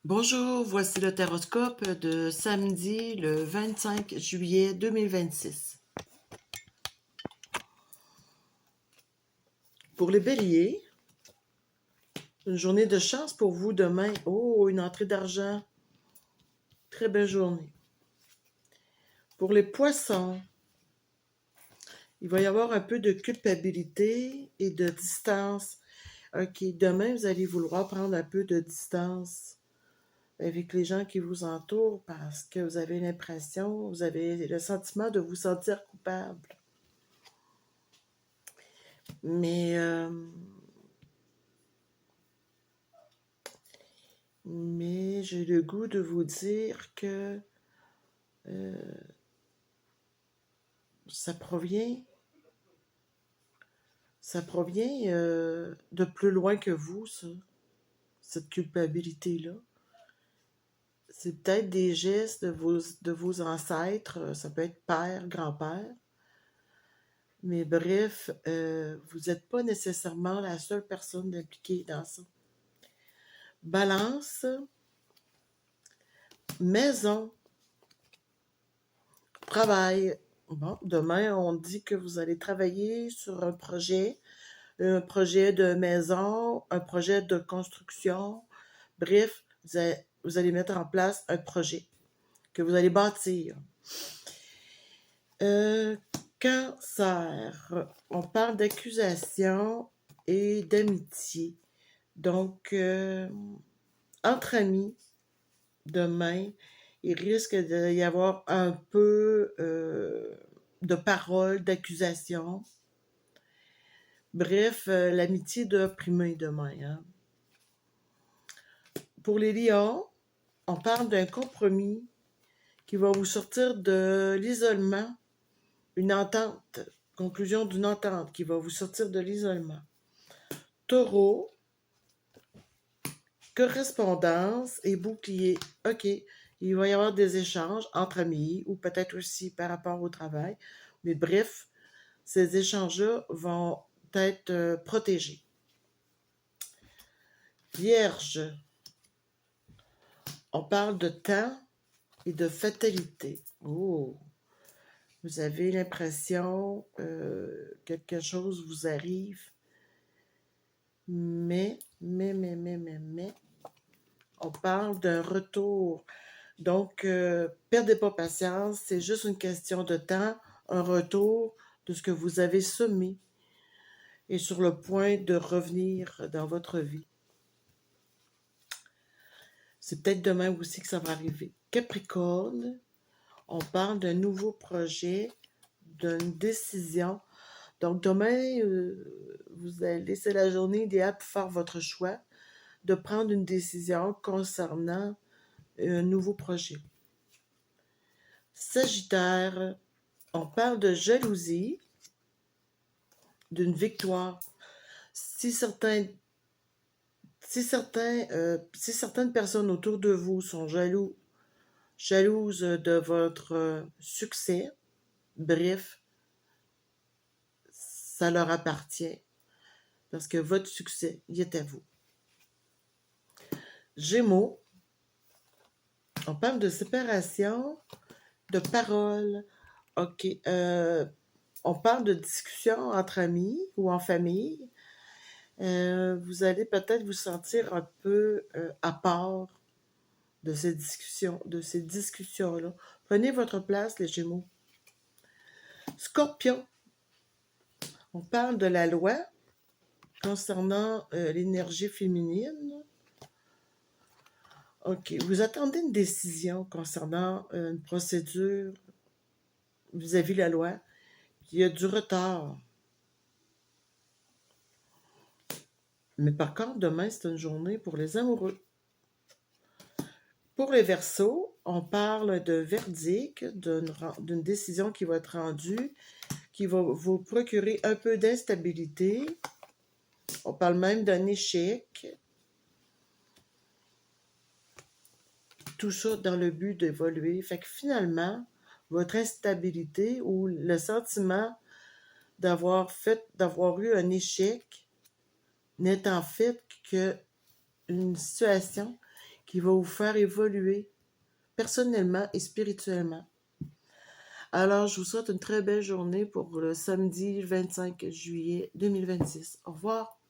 Bonjour, voici le taroscope de samedi le 25 juillet 2026. Pour les béliers, une journée de chance pour vous demain. Oh, une entrée d'argent. Très belle journée. Pour les poissons, il va y avoir un peu de culpabilité et de distance. Ok, demain, vous allez vouloir prendre un peu de distance avec les gens qui vous entourent parce que vous avez l'impression, vous avez le sentiment de vous sentir coupable. Mais j'ai le goût de vous dire que ça provient, de plus loin que vous, ça, cette culpabilité-là. C'est peut-être des gestes de vos ancêtres, ça peut être père, grand-père, mais bref, vous n'êtes pas nécessairement la seule personne impliquée dans ça. Balance, maison, travail. Bon, demain, on dit que vous allez travailler sur un projet de maison, un projet de construction. Bref, vous allez mettre en place un projet que vous allez bâtir. Cancer, on parle d'accusation et d'amitié. Donc, entre amis, demain, il risque d'y avoir un peu de paroles, d'accusations. Bref, l'amitié doit primer demain. Hein. Pour les lions, on parle d'un compromis qui va vous sortir de l'isolement, une entente, conclusion d'une entente qui va vous sortir de l'isolement. Taureau, correspondance et bouclier. OK, il va y avoir des échanges entre amis ou peut-être aussi par rapport au travail. Mais bref, ces échanges-là vont être protégés. Vierge, on parle de temps et de fatalité. Oh! Vous avez l'impression que quelque chose vous arrive, mais, on parle d'un retour. Donc, perdez pas patience, c'est juste une question de temps, un retour de ce que vous avez semé et sur le point de revenir dans votre vie. C'est peut-être demain aussi que ça va arriver. Capricorne, on parle d'un nouveau projet, d'une décision. Donc demain, vous allez, c'est la journée idéale pour faire votre choix, de prendre une décision concernant un nouveau projet. Sagittaire, on parle de jalousie, d'une victoire. Si certaines personnes autour de vous sont jalouses de votre succès, bref, ça leur appartient parce que votre succès, il est à vous. Gémeaux, on parle de séparation, de paroles. OK. On parle de discussion entre amis ou en famille. Vous allez peut-être vous sentir un peu à part de ces discussions-là. Prenez votre place, les Gémeaux. Scorpion, on parle de la loi concernant l'énergie féminine. OK. Vous attendez une décision concernant une procédure vis-à-vis de la loi. Il y a du retard. Mais par contre, demain, c'est une journée pour les amoureux. Pour les Verseaux, on parle de verdict, d'une décision qui va être rendue, qui va vous procurer un peu d'instabilité. On parle même d'un échec. Tout ça dans le but d'évoluer. Fait que finalement, votre instabilité ou le sentiment d'avoir eu un échec n'est en fait qu'une situation qui va vous faire évoluer personnellement et spirituellement. Alors, je vous souhaite une très belle journée pour le samedi 25 juillet 2026. Au revoir.